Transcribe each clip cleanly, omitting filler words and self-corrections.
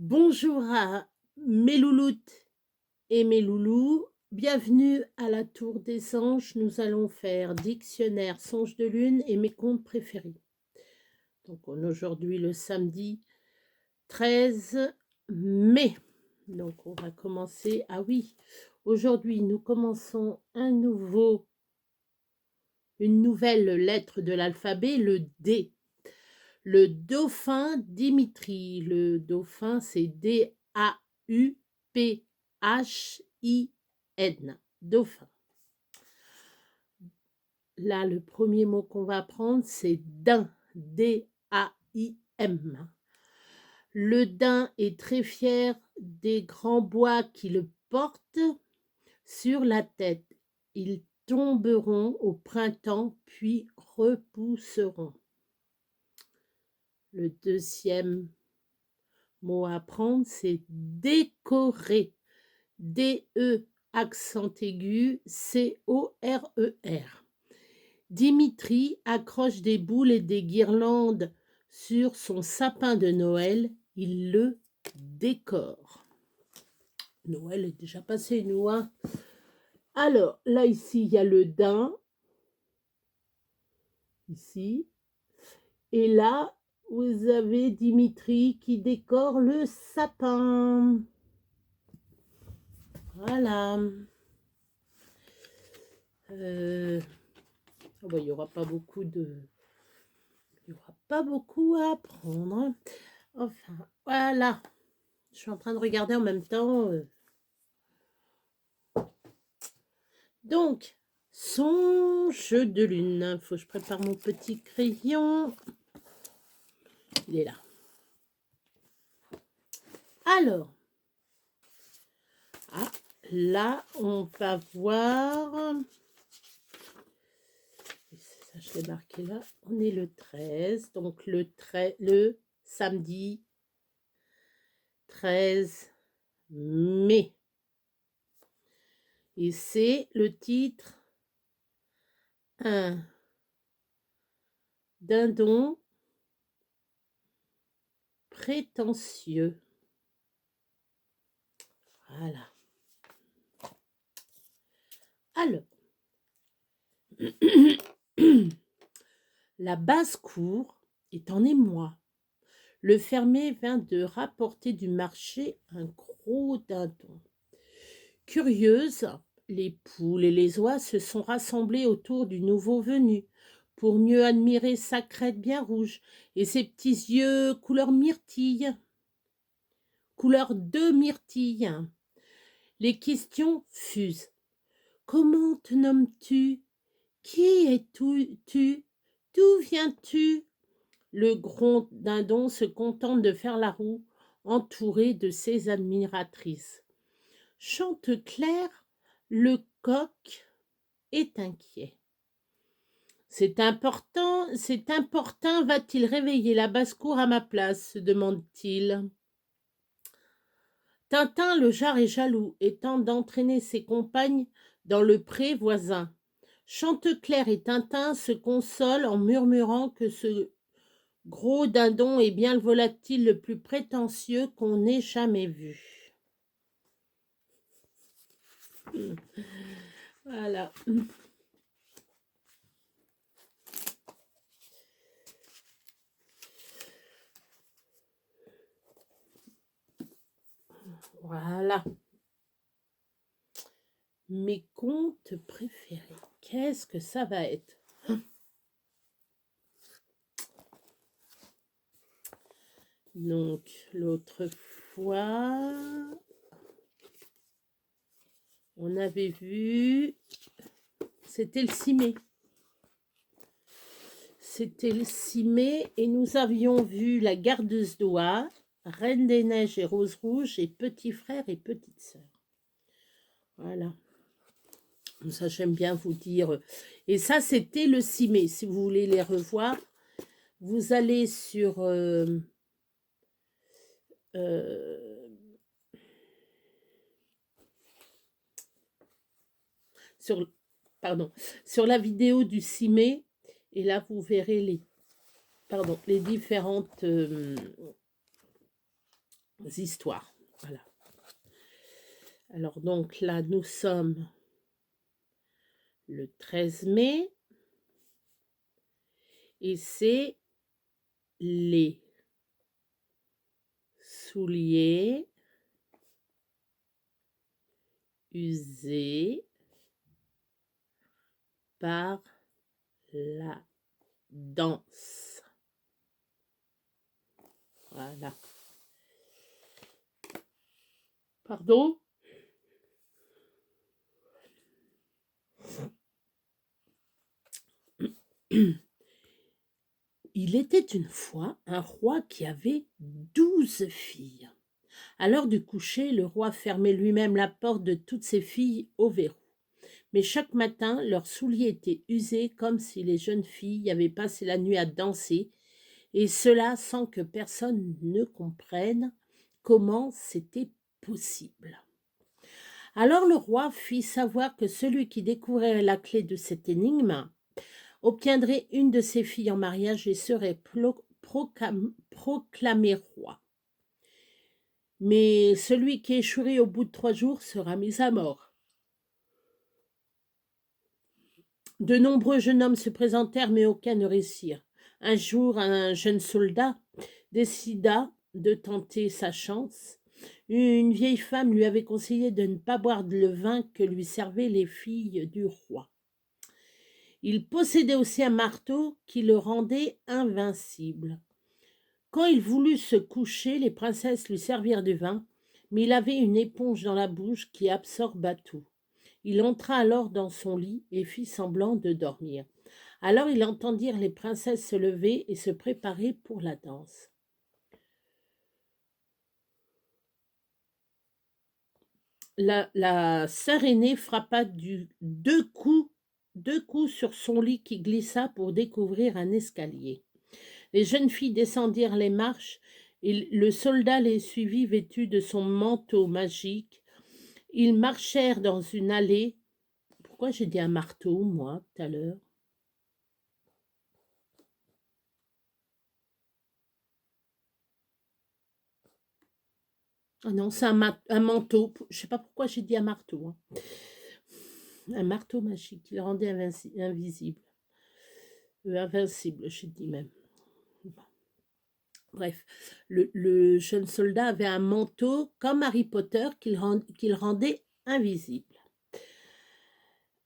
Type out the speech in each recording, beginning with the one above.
Bonjour à mes louloutes et mes loulous. Bienvenue à la Tour des Anges. Nous allons faire dictionnaire, songe de lune et mes contes préférés. Donc, on est aujourd'hui le samedi 13 mai. Donc, on va commencer. Ah oui, aujourd'hui, nous commençons une nouvelle lettre de l'alphabet, le D. Le dauphin Dimitri. Le dauphin, c'est D-A-U-P-H-I-N. Dauphin. Là, le premier mot qu'on va apprendre, c'est daim. D-A-I-M. Le daim est très fier des grands bois qui le portent sur la tête. Ils tomberont au printemps, puis repousseront. Le deuxième mot à apprendre, c'est décorer. D-E, accent aigu, C-O-R-E-R. Dimitri accroche des boules et des guirlandes sur son sapin de Noël. Il le décore. Noël est déjà passé, nous, hein. Alors, là, ici, il y a le daim. Ici. Et là, vous avez Dimitri qui décore le sapin. Voilà. Il n'y aura pas beaucoup à apprendre. Enfin, voilà. Je suis en train de regarder en même temps. Donc, songe de lune. Il faut que je prépare mon petit crayon. Il est là. Alors, là, on va voir. Ça, je l'ai marqué là. On est le 13. Donc, le samedi 13 mai. Et c'est le titre un dindon prétentieux. Voilà. Alors, la basse-cour est en émoi. Le fermier vient de rapporter du marché un gros dindon. Curieuse, les poules et les oies se sont rassemblées autour du nouveau venu pour mieux admirer sa crête bien rouge et ses petits yeux couleur myrtille. Couleur de myrtille. Les questions fusent. Comment te nommes-tu? Qui es-tu? D'où viens-tu? Le gros dindon se contente de faire la roue, entouré de ses admiratrices. Chanteclair, le coq, est inquiet. C'est important, va-t-il réveiller la basse-cour à ma place? Se demande-t-il. Tintin le jar est jaloux et tente d'entraîner ses compagnes dans le pré voisin. Chanteclair et Tintin se consolent en murmurant que ce gros dindon est bien le volatile le plus prétentieux qu'on ait jamais vu. Voilà. Voilà. Mes contes préférés. Qu'est-ce que ça va être? Donc, l'autre fois, on avait vu, c'était le 6 mai. C'était le 6 mai et nous avions vu la gardeuse d'Oie, Reine des Neiges et Rose Rouge et Petit Frère et Petite Sœur. Voilà. Ça, j'aime bien vous dire. Et ça, c'était le 6 mai. Si vous voulez les revoir, vous allez sur... sur la vidéo du 6 mai. Et là, vous verrez les différentes histoires. Voilà. Alors donc là, nous sommes le 13 mai et c'est les souliers usés par la danse. Voilà. Pardon? Il était une fois un roi qui avait 12 filles. À l'heure du coucher, le roi fermait lui-même la porte de toutes ses filles au verrou. Mais chaque matin, leurs souliers étaient usés comme si les jeunes filles avaient passé la nuit à danser, et cela sans que personne ne comprenne comment c'était possible. Alors le roi fit savoir que celui qui découvrirait la clé de cette énigme obtiendrait une de ses filles en mariage et serait proclamé roi. Mais celui qui échouerait au bout de 3 jours sera mis à mort. De nombreux jeunes hommes se présentèrent, mais aucun ne réussirent. Un jour, un jeune soldat décida de tenter sa chance. Une vieille femme lui avait conseillé de ne pas boire le vin que lui servaient les filles du roi. Il possédait aussi un marteau qui le rendait invincible. Quand il voulut se coucher, les princesses lui servirent du vin, mais il avait une éponge dans la bouche qui absorba tout. Il entra alors dans son lit et fit semblant de dormir. Alors il entendit les princesses se lever et se préparer pour la danse. La sœur aînée frappa deux coups sur son lit qui glissa pour découvrir un escalier. Les jeunes filles descendirent les marches et le soldat les suivit vêtus de son manteau magique. Ils marchèrent dans une allée. Pourquoi j'ai dit un marteau, moi, tout à l'heure? Ah non, c'est un manteau. Je ne sais pas pourquoi j'ai dit un marteau. Hein. Un marteau magique qui le rendait invisible. Invincible, j'ai dit même. Bref, le jeune soldat avait un manteau comme Harry Potter qu'il rendait invisible.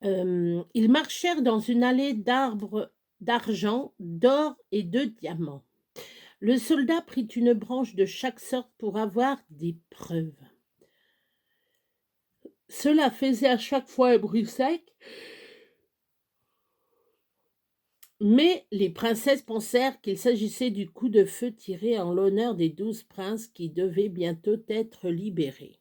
Ils marchèrent dans une allée d'arbres d'argent, d'or et de diamants. Le soldat prit une branche de chaque sorte pour avoir des preuves. Cela faisait à chaque fois un bruit sec, mais les princesses pensèrent qu'il s'agissait du coup de feu tiré en l'honneur des 12 princes qui devaient bientôt être libérés.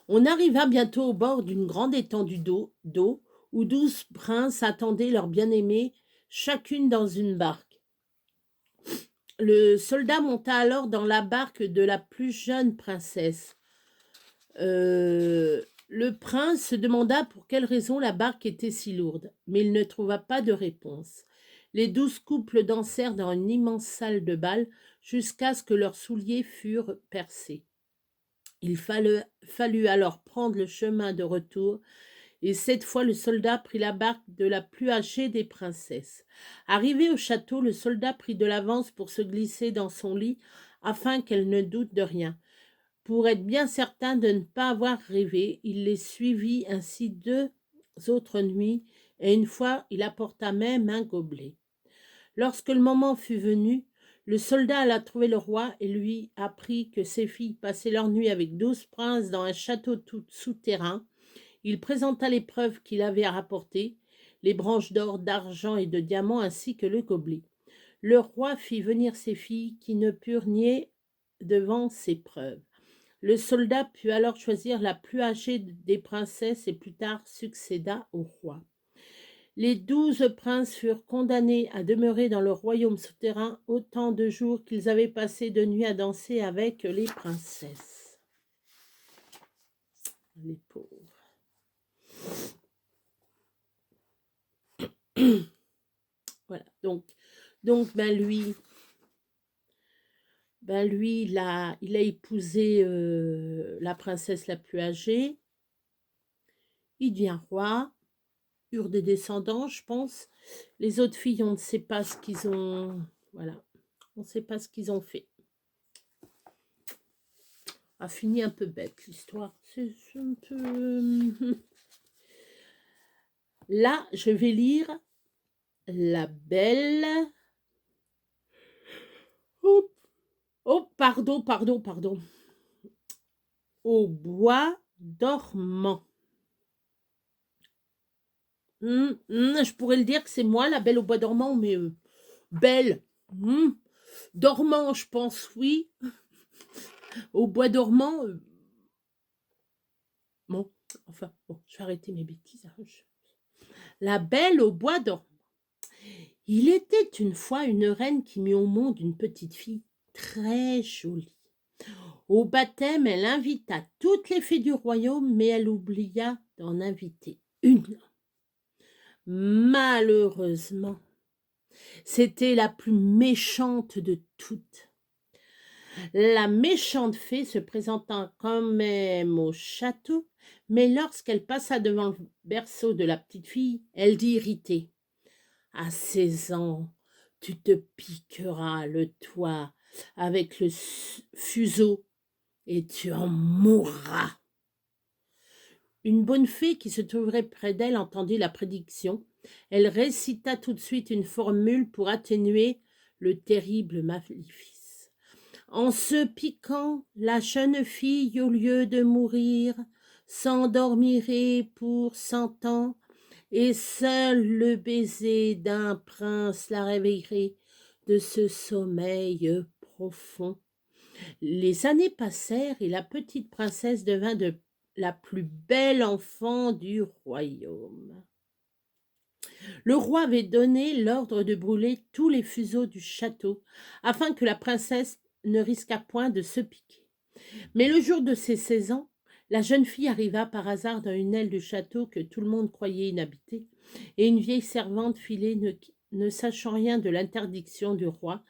On arriva bientôt au bord d'une grande étendue d'eau où 12 princes attendaient leur bien-aimée, chacune dans une barque. Le soldat monta alors dans la barque de la plus jeune princesse. Le prince se demanda pour quelle raison la barque était si lourde, mais il ne trouva pas de réponse. Les 12 couples dansèrent dans une immense salle de bal jusqu'à ce que leurs souliers furent percés. Il fallut alors prendre le chemin de retour, et cette fois le soldat prit la barque de la plus âgée des princesses. Arrivé au château, le soldat prit de l'avance pour se glisser dans son lit afin qu'elle ne doute de rien. Pour être bien certain de ne pas avoir rêvé, il les suivit ainsi 2 autres nuits, et une fois il apporta même un gobelet. Lorsque le moment fut venu, le soldat alla trouver le roi et lui apprit que ses filles passaient leur nuit avec 12 princes dans un château tout souterrain. Il présenta les preuves qu'il avait rapportées, les branches d'or, d'argent et de diamants ainsi que le gobelet. Le roi fit venir ses filles qui ne purent nier devant ces preuves. Le soldat put alors choisir la plus âgée des princesses et plus tard succéda au roi. Les 12 princes furent condamnés à demeurer dans le royaume souterrain autant de jours qu'ils avaient passé de nuit à danser avec les princesses. Les pauvres. Voilà, donc lui, Ben lui, il a épousé, la princesse la plus âgée, il devient roi, eurent des descendants, je pense. Les autres filles, on ne sait pas ce qu'ils ont voilà, on ne sait pas ce qu'ils ont fait. A fini un peu bête l'histoire, c'est un peu là, je vais lire La Belle oh, oh pardon, pardon, pardon. Au bois dormant. Je pourrais le dire que c'est moi, la Belle au bois dormant, mais belle. Dormant, je pense, oui. Au bois dormant, bon, enfin, bon, je vais arrêter mes bêtises. Hein, La Belle au bois dormant. Il était une fois une reine qui mit au monde une petite fille très jolie. Au baptême, elle invita toutes les fées du royaume, mais elle oublia d'en inviter une. Malheureusement, c'était la plus méchante de toutes. La méchante fée se présenta quand même au château, mais lorsqu'elle passa devant le berceau de la petite fille, elle dit irritée: à 16 ans, tu te piqueras le toit avec le fuseau et tu en mourras. Une bonne fée qui se trouverait près d'elle entendit la prédiction. Elle récita tout de suite une formule pour atténuer le terrible maléfice. En se piquant, la jeune fille, au lieu de mourir, s'endormirait pour 100 ans, et seul le baiser d'un prince la réveillerait de ce sommeil profond. Les années passèrent et la petite princesse devint la plus belle enfant du royaume. Le roi avait donné l'ordre de brûler tous les fuseaux du château, afin que la princesse ne risquât point de se piquer. Mais le jour de ses 16 ans, la jeune fille arriva par hasard dans une aile du château que tout le monde croyait inhabitée, et une vieille servante filée ne sachant rien de l'interdiction du roi.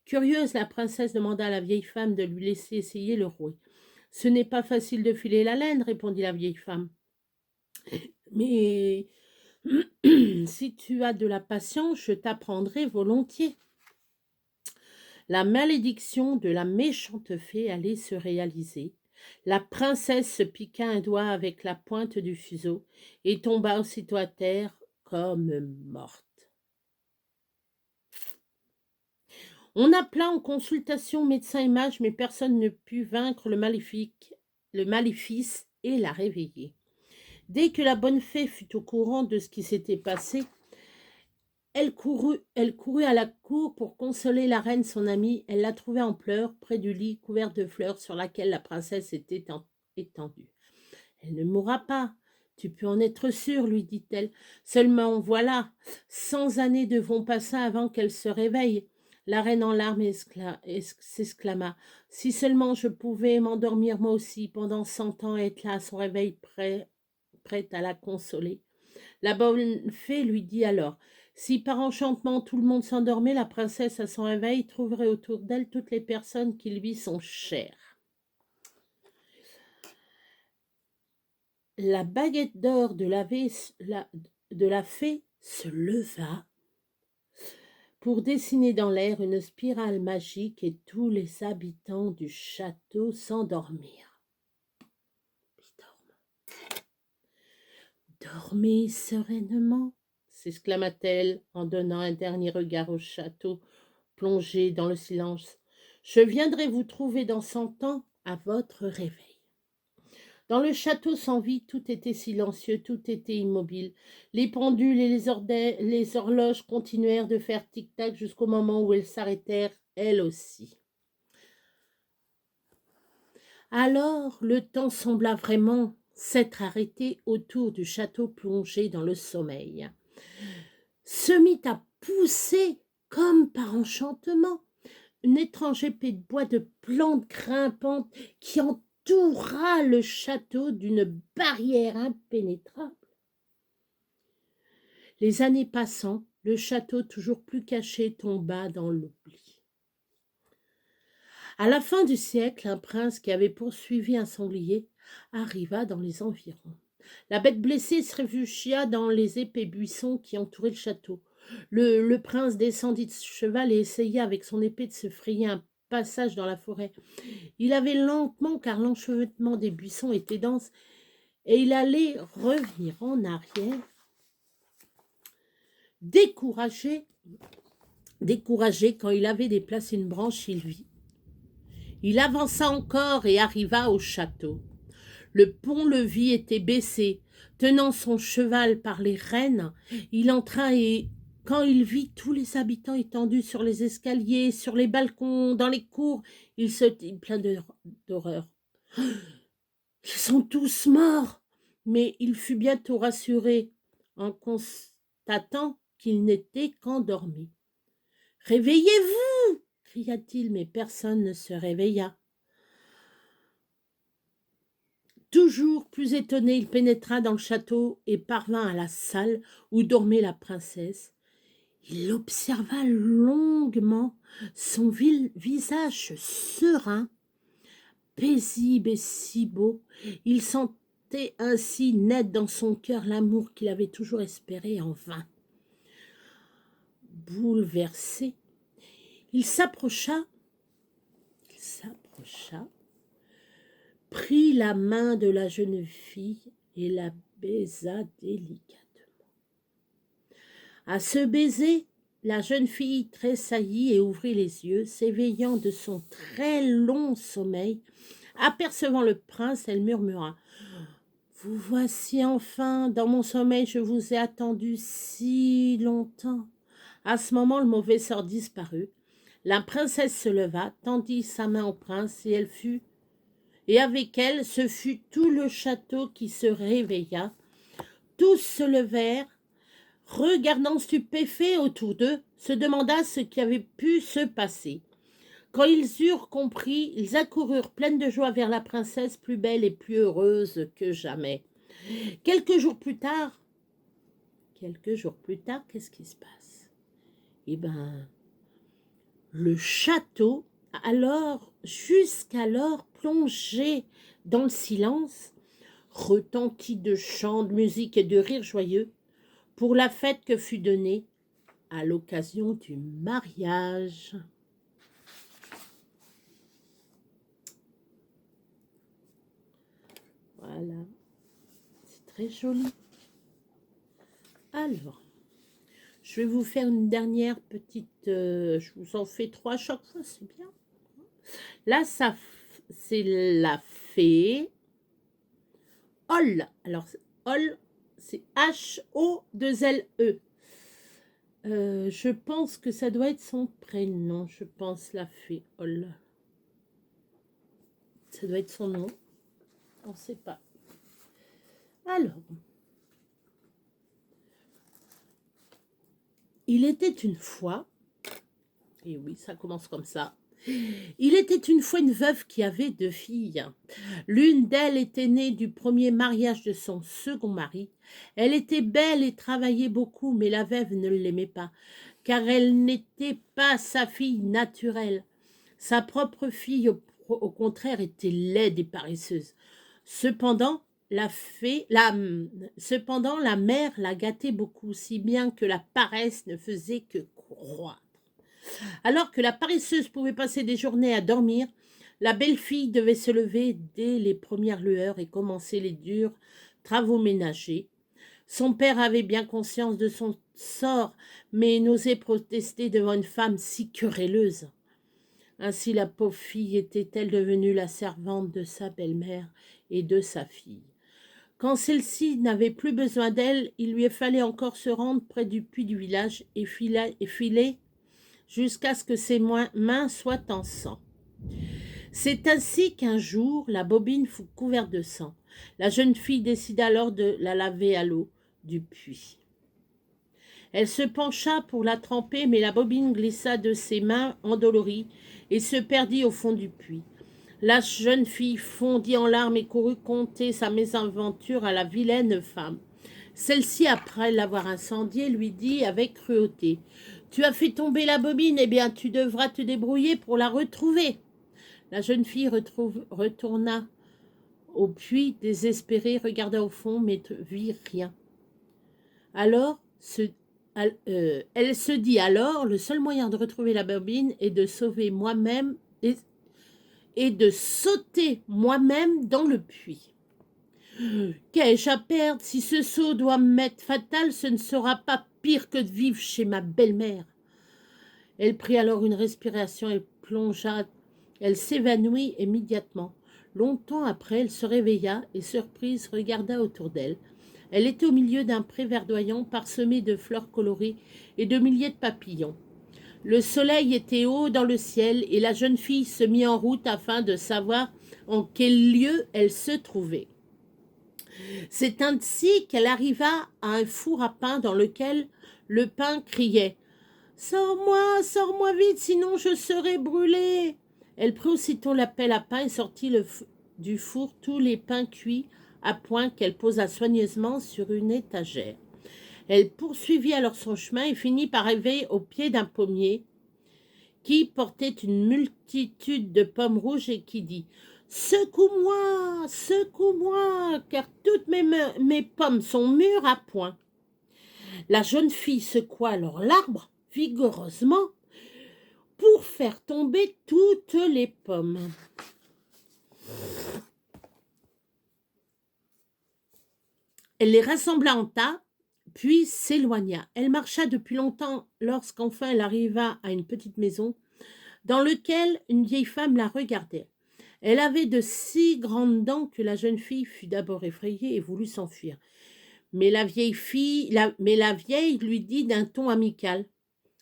Curieuse, la princesse demanda à la vieille femme de lui laisser essayer le rouet. « Ce n'est pas facile de filer la laine, répondit la vieille femme. Mais si tu as de la patience, je t'apprendrai volontiers. La malédiction de la méchante fée allait se réaliser. La princesse se piqua un doigt avec la pointe du fuseau et tomba aussitôt à terre comme morte. On appela en consultation médecin et mage, mais personne ne put vaincre le maléfice et la réveiller. Dès que la bonne fée fut au courant de ce qui s'était passé, elle courut à la cour pour consoler la reine, son amie. Elle la trouva en pleurs, près du lit couvert de fleurs sur laquelle la princesse était étendue. « Elle ne mourra pas, tu peux en être sûre, lui dit-elle. Seulement voilà, 100 années devront passer avant qu'elle se réveille. » La reine en larmes s'exclama: « Si seulement je pouvais m'endormir moi aussi pendant 100 ans et être là à son réveil, prête à la consoler. » La bonne fée lui dit alors: « Si par enchantement tout le monde s'endormait, la princesse à son réveil trouverait autour d'elle toutes les personnes qui lui sont chères. » La baguette d'or de la fée se leva pour dessiner dans l'air une spirale magique et tous les habitants du château s'endormirent. Dormez sereinement, s'exclama-t-elle en donnant un dernier regard au château plongé dans le silence. Je viendrai vous trouver dans 100 ans à votre réveil. Dans le château sans vie, tout était silencieux, tout était immobile. Les pendules et les horloges continuèrent de faire tic-tac jusqu'au moment où elles s'arrêtèrent, elles aussi. Alors, le temps sembla vraiment s'être arrêté autour du château plongé dans le sommeil. Se mit à pousser comme par enchantement une étrange épée de bois de plantes grimpantes qui entoura le château d'une barrière impénétrable. Les années passant, le château toujours plus caché tomba dans l'oubli. À la fin du siècle, un prince qui avait poursuivi un sanglier arriva dans les environs. La bête blessée se réfugia dans les épais buissons qui entouraient le château. Le prince descendit de cheval et essaya avec son épée de se frayer un passage dans la forêt. Il avait lentement car l'enchevêtrement des buissons était dense et il allait revenir en arrière, découragé quand il avait déplacé une branche, il vit. Il avança encore et arriva au château. Le pont-levis était baissé. Tenant son cheval par les rênes, il entra et, quand il vit tous les habitants étendus sur les escaliers, sur les balcons, dans les cours, il se dit plein d'horreur. Ils sont tous morts. Mais il fut bientôt rassuré en constatant qu'ils n'étaient qu'endormis. Réveillez-vous, cria-t-il, mais personne ne se réveilla. Toujours plus étonné, il pénétra dans le château et parvint à la salle où dormait la princesse. Il observa longuement son visage serein, paisible et si beau. Il sentait ainsi naître dans son cœur l'amour qu'il avait toujours espéré en vain. Bouleversé, il s'approcha, prit la main de la jeune fille et la baisa délicatement. À ce baiser, la jeune fille tressaillit et ouvrit les yeux, s'éveillant de son très long sommeil. Apercevant le prince, elle murmura « Vous voici enfin, dans mon sommeil, je vous ai attendu si longtemps. » À ce moment, le mauvais sort disparut. La princesse se leva, tendit sa main au prince et avec elle, ce fut tout le château qui se réveilla. Tous se levèrent, regardant stupéfaits autour d'eux, se demanda ce qui avait pu se passer. Quand ils eurent compris, ils accoururent pleines de joie vers la princesse, plus belle et plus heureuse que jamais. Quelques jours plus tard, qu'est-ce qui se passe? Eh bien, le château, jusqu'alors plongé dans le silence, retentit de chants, de musique et de rires joyeux pour la fête que fut donnée à l'occasion du mariage. Voilà, c'est très joli. Alors, je vais vous faire une dernière petite... je vous en fais 3 à chaque fois, c'est bien. Là, c'est la fée Holle. Alors, Holle, c'est H-O-2-L-E. Je pense que ça doit être son prénom, je pense, la fée Holle. Ça doit être son nom. On ne sait pas. Alors, il était une fois, et oui, ça commence comme ça, il était une fois une veuve qui avait 2 filles. L'une d'elles était née du premier mariage de son second mari. Elle était belle et travaillait beaucoup, mais la veuve ne l'aimait pas, car elle n'était pas sa fille naturelle. Sa propre fille, au contraire, était laide et paresseuse. Cependant, la mère la gâtait beaucoup, si bien que la paresse ne faisait que croître. Alors que la paresseuse pouvait passer des journées à dormir, la belle-fille devait se lever dès les premières lueurs et commencer les durs travaux ménagers. Son père avait bien conscience de son sort, mais n'osait protester devant une femme si querelleuse. Ainsi la pauvre fille était-elle devenue la servante de sa belle-mère et de sa fille. Quand celle-ci n'avait plus besoin d'elle, il lui fallait encore se rendre près du puits du village et filer jusqu'à ce que ses mains soient en sang. C'est ainsi qu'un jour, la bobine fut couverte de sang. La jeune fille décida alors de la laver à l'eau du puits. Elle se pencha pour la tremper, mais la bobine glissa de ses mains endolories et se perdit au fond du puits. La jeune fille fondit en larmes et courut conter sa mésaventure à la vilaine femme. Celle-ci, après l'avoir incendiée, lui dit avec cruauté « Tu as fait tomber la bobine, eh bien tu devras te débrouiller pour la retrouver. » La jeune fille retourna au puits, désespérée, regarda au fond, mais ne vit rien. Alors, elle se dit alors, le seul moyen de retrouver la bobine est de sauver moi-même et de sauter moi-même dans le puits. Qu'ai-je à perdre? Si ce saut doit m'être fatal, ce ne sera pas pire que de vivre chez ma belle-mère. Elle prit alors une respiration et plongea. Elle s'évanouit immédiatement. Longtemps après, elle se réveilla et, surprise, regarda autour d'elle. Elle était au milieu d'un pré verdoyant parsemé de fleurs colorées et de milliers de papillons. Le soleil était haut dans le ciel et la jeune fille se mit en route afin de savoir en quel lieu elle se trouvait. C'est ainsi qu'elle arriva à un four à pain dans lequel le pain criait « Sors-moi vite, sinon je serai brûlée !» Elle prit aussitôt la pelle à pain et sortit du four tous les pains cuits à point qu'elle posa soigneusement sur une étagère. Elle poursuivit alors son chemin et finit par arriver au pied d'un pommier qui portait une multitude de pommes rouges et qui dit « Secoue-moi, secoue-moi, car toutes mes pommes sont mûres à point. » La jeune fille secoua alors l'arbre vigoureusement pour faire tomber toutes les pommes. Elle les rassembla en tas, puis s'éloigna. Elle marcha depuis longtemps lorsqu'enfin elle arriva à une petite maison dans laquelle une vieille femme la regardait. Elle avait de si grandes dents que la jeune fille fut d'abord effrayée et voulut s'enfuir. Mais la vieille lui dit d'un ton amical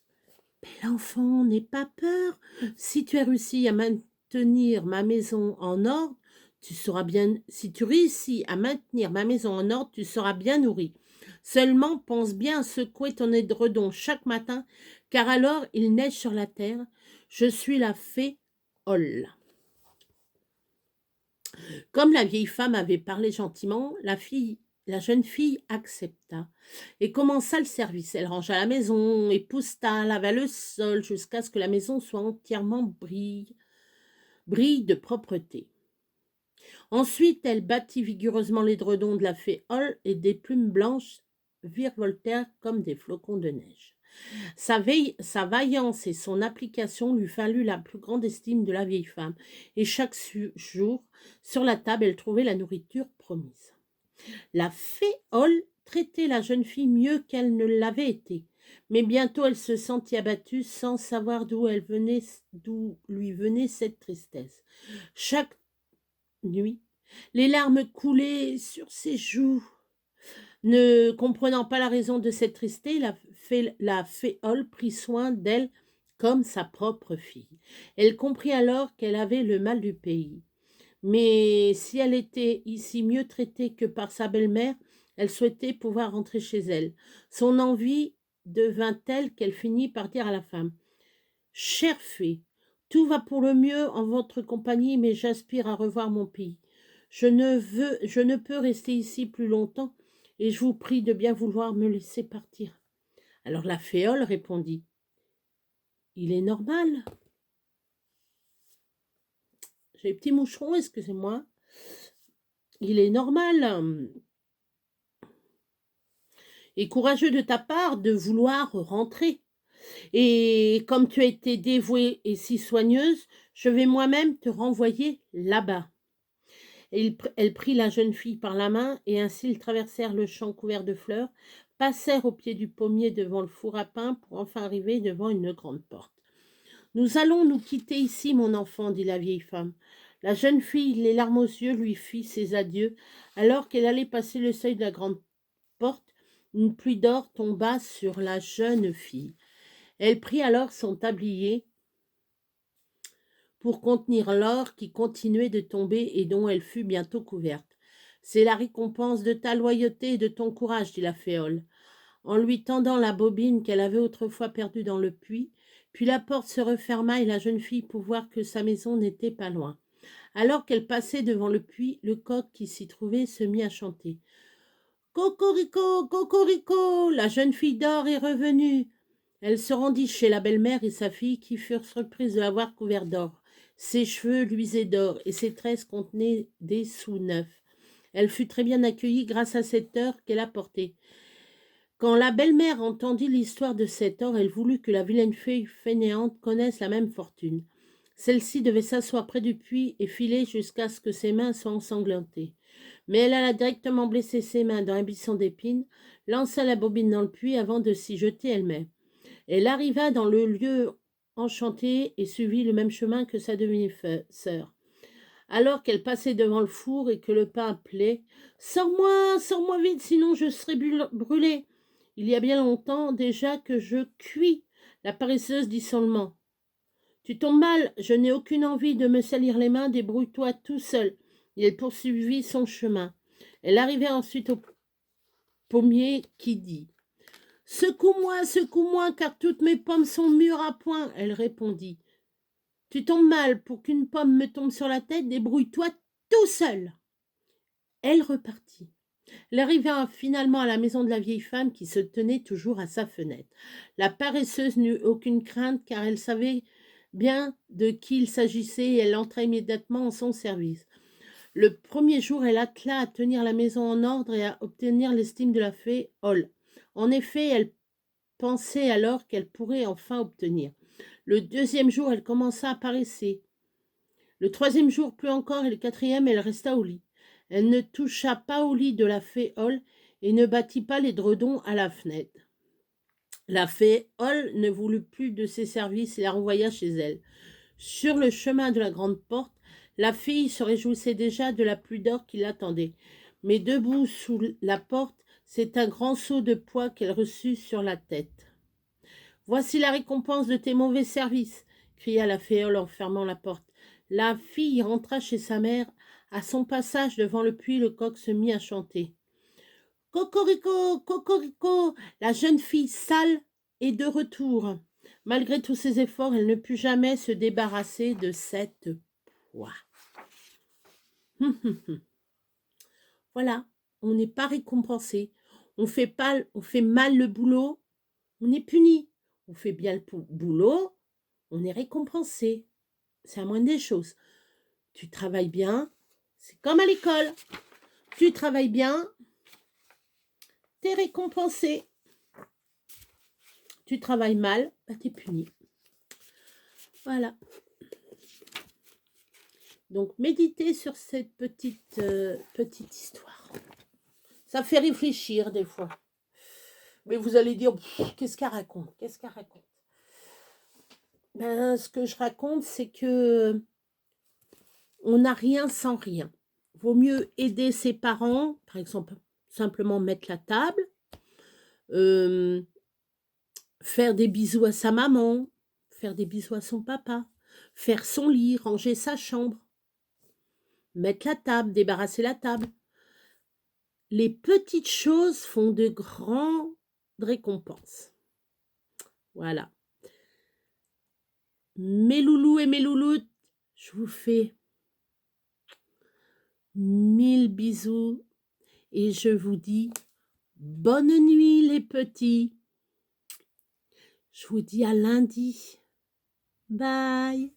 « Bel enfant, n'aie pas peur. Si tu as réussi à maintenir ma maison en ordre, si tu réussis à maintenir ma maison en ordre, tu seras bien nourri. Seulement, pense bien à secouer ton édredon chaque matin, car alors il neige sur la terre. Je suis la fée Holle. » Comme la vieille femme avait parlé gentiment, la jeune fille accepta et commença le service. Elle rangea la maison, épousseta, lava le sol jusqu'à ce que la maison soit entièrement brille de propreté. Ensuite, elle battit vigoureusement l'édredon de la fée Holle et des plumes blanches virevoltèrent comme des flocons de neige. Sa vaillance et son application lui fallut la plus grande estime de la vieille femme, et chaque jour, sur la table, elle trouvait la nourriture promise. La fée Holle traitait la jeune fille mieux qu'elle ne l'avait été, mais bientôt elle se sentit abattue sans savoir d'où lui venait cette tristesse. Chaque nuit, les larmes coulaient sur ses joues. Ne comprenant pas la raison de cette tristesse, la fée Holle prit soin d'elle comme sa propre fille. Elle comprit alors qu'elle avait le mal du pays. Mais si elle était ici mieux traitée que par sa belle-mère, elle souhaitait pouvoir rentrer chez elle. Son envie devint telle qu'elle finit par dire à la femme « Chère fée, tout va pour le mieux en votre compagnie, mais j'aspire à revoir mon pays. Je ne peux rester ici plus longtemps, et je vous prie de bien vouloir me laisser partir. » Alors la fée Holle répondit « Il est normal. » J'ai des petits moucherons, excusez-moi. Il est normal et courageux de ta part de vouloir rentrer. Et comme tu as été dévouée et si soigneuse, je vais moi-même te renvoyer là-bas. Elle prit la jeune fille par la main et ainsi ils traversèrent le champ couvert de fleurs, passèrent au pied du pommier devant le four à pain pour enfin arriver devant une grande porte. « Nous allons nous quitter ici, mon enfant, » dit la vieille femme. La jeune fille, les larmes aux yeux, lui fit ses adieux. Alors qu'elle allait passer le seuil de la grande porte, une pluie d'or tomba sur la jeune fille. Elle prit alors son tablier pour contenir l'or qui continuait de tomber et dont elle fut bientôt couverte. « C'est la récompense de ta loyauté et de ton courage, » dit la fée Holle, en lui tendant la bobine qu'elle avait autrefois perdue dans le puits. Puis la porte se referma et la jeune fille put voir que sa maison n'était pas loin. Alors qu'elle passait devant le puits, le coq qui s'y trouvait se mit à chanter. « Cocorico, cocorico, la jeune fille d'or est revenue. » Elle se rendit chez la belle-mère et sa fille qui furent surprises de la voir couverte d'or. Ses cheveux luisaient d'or et ses tresses contenaient des sous neufs. Elle fut très bien accueillie grâce à cet or qu'elle apportait. Quand la belle-mère entendit l'histoire de cet or, elle voulut que la vilaine fée fainéante connaisse la même fortune. Celle-ci devait s'asseoir près du puits et filer jusqu'à ce que ses mains soient ensanglantées. Mais elle alla directement blesser ses mains dans un buisson d'épines, lança la bobine dans le puits avant de s'y jeter elle-même. Elle arriva dans le lieu enchanté et suivit le même chemin que sa demi-sœur. Alors qu'elle passait devant le four et que le pain appelait « Sors-moi, sors-moi vite, sinon je serai brûlée. Il y a bien longtemps déjà que je cuis. » La paresseuse dit seulement « Tu tombes mal, je n'ai aucune envie de me salir les mains, débrouille-toi tout seul. » Et elle poursuivit son chemin. Elle arrivait ensuite au pommier qui dit « Secoue-moi, car toutes mes pommes sont mûres à point. » Elle répondit « Tu tombes mal, pour qu'une pomme me tombe sur la tête, débrouille-toi tout seul. » Elle repartit. Elle arriva finalement à la maison de la vieille femme qui se tenait toujours à sa fenêtre. La paresseuse n'eut aucune crainte car elle savait bien de qui il s'agissait et elle entra immédiatement en son service. Le premier jour, elle attela à tenir la maison en ordre et à obtenir l'estime de la fée Hall. En effet, elle pensait alors qu'elle pourrait enfin obtenir. Le deuxième jour, elle commença à paresser. Le troisième jour, plus encore, et le quatrième, elle resta au lit. Elle ne toucha pas au lit de la fée Hall et ne battit pas l'édredon à la fenêtre. La fée Hall ne voulut plus de ses services et la renvoya chez elle. Sur le chemin de la grande porte, la fille se réjouissait déjà de la pluie d'or qui l'attendait. Mais debout sous la porte, c'est un grand seau de pois qu'elle reçut sur la tête. « Voici la récompense de tes mauvais services !» cria la fée Hall en fermant la porte. La fille rentra chez sa mère. À son passage devant le puits, le coq se mit à chanter. « Cocorico, cocorico !» La jeune fille sale est de retour. Malgré tous ses efforts, elle ne put jamais se débarrasser de cette poix. Voilà, on n'est pas récompensé. On fait mal le boulot, on est puni. On fait bien le boulot, on est récompensé. C'est la moindre des choses. Tu travailles bien, c'est comme à l'école. Tu travailles bien, t'es récompensé. Tu travailles mal, bah t'es puni. Voilà. Donc, méditez sur cette petite histoire. Ça fait réfléchir des fois. Mais vous allez dire, qu'est-ce qu'elle raconte? Qu'est-ce qu'elle raconte? Ben, ce que je raconte, c'est que on n'a rien sans rien. Vaut mieux aider ses parents, par exemple, simplement mettre la table, faire des bisous à sa maman, faire des bisous à son papa, faire son lit, ranger sa chambre, mettre la table, débarrasser la table. Les petites choses font de grandes récompenses. Voilà. Mes loulous et mes louloutes, je vous fais 1000 bisous et je vous dis bonne nuit les petits. Je vous dis à lundi. Bye.